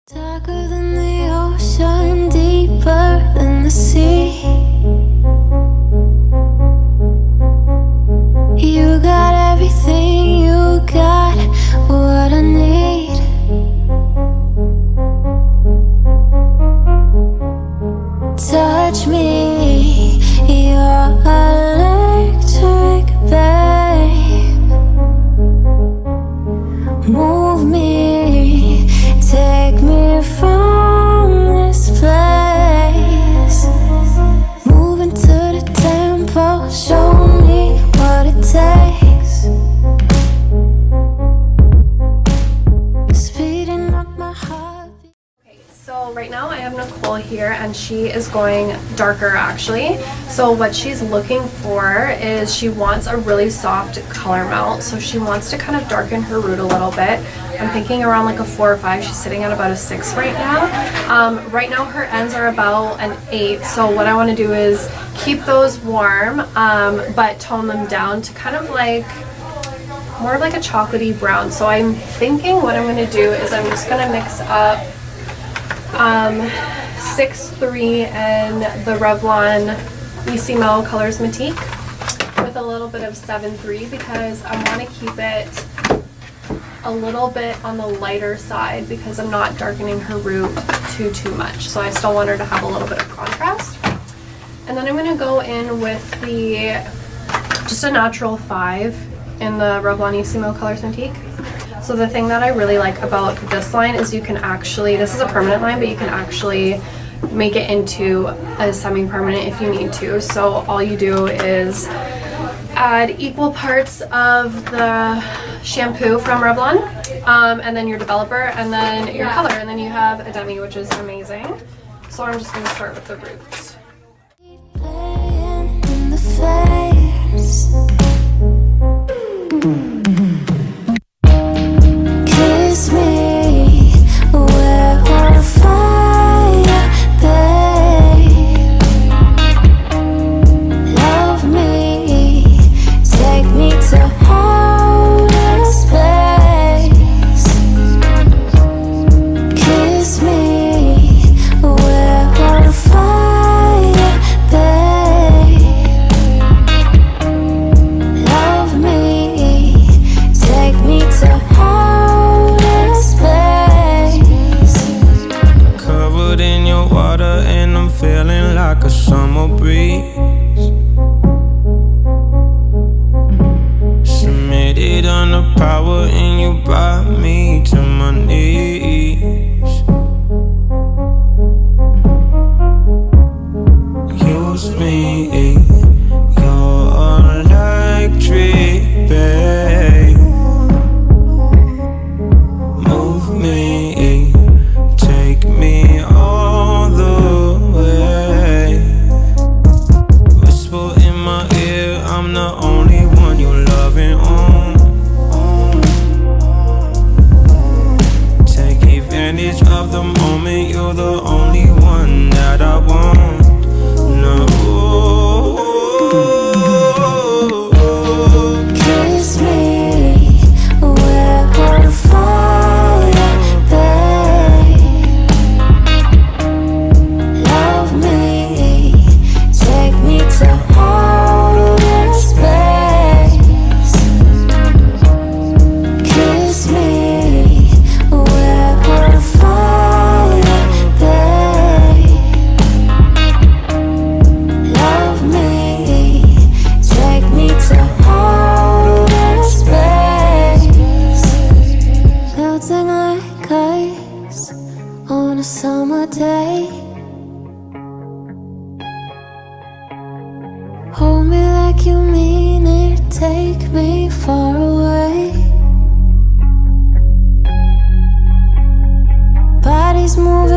Darker than the ocean, deeper than the sea. You got everything, you got what I need. Touch me, you're electric, babe. Move me, take me from this place. Moving to the tempo, show me what it takes. Speeding up my heartbeat. Okay, so right now I have Nicole here and she is going darker actually. So what she's looking for is she wants a really soft color melt. So she wants to kind of darken her root a little bit. I'm thinking around like a 4 or 5. She's sitting at about a 6 right now. Right now her ends are about an 8. So what I want to do is keep those warm, but tone them down to kind of like more of like a chocolatey brown. So I'm thinking what I'm going to do is I'm just going to mix up 6-3 and the Revlon Easy Mellow Colors Matique with a little bit of 7-3 because I want to keep it a little bit on the lighter side because I'm not darkening her root too much. So I still want her to have a little bit of contrast. And then I'm going to go in with just a natural 5 in the Revlon Easy Mellow Colors Matique. So the thing that I really like about this line is you can actually, this is a permanent line, but you can actually make it into a semi-permanent if you need to. So all you do is add equal parts of the shampoo from Revlon, and then your developer, and then your color, and then you have a demi, which is amazing. So I'm just going to start with the roots. Playing in the flames. Kiss me, we're on fire, babe. Love me, take me to outer space. Kiss me, we're on fire, babe. Love me, take me to outer space. Covered in your water and I'm feeling like a summer breeze. Submitted under power and you brought me to my knees. Use me, you're electric, babe. Move me, take me all the way. Whisper in my ear, I'm the only one you're loving on. Take advantage of the moment, you're the only one that I want. No. Kiss me, we're on fire, babe. Love me, take me to outer space. Kiss me, we're on fire, babe. Love me, take me to outer space. Melting like ice on a summer day. Hold me like you mean it, take me far away. Bodies moving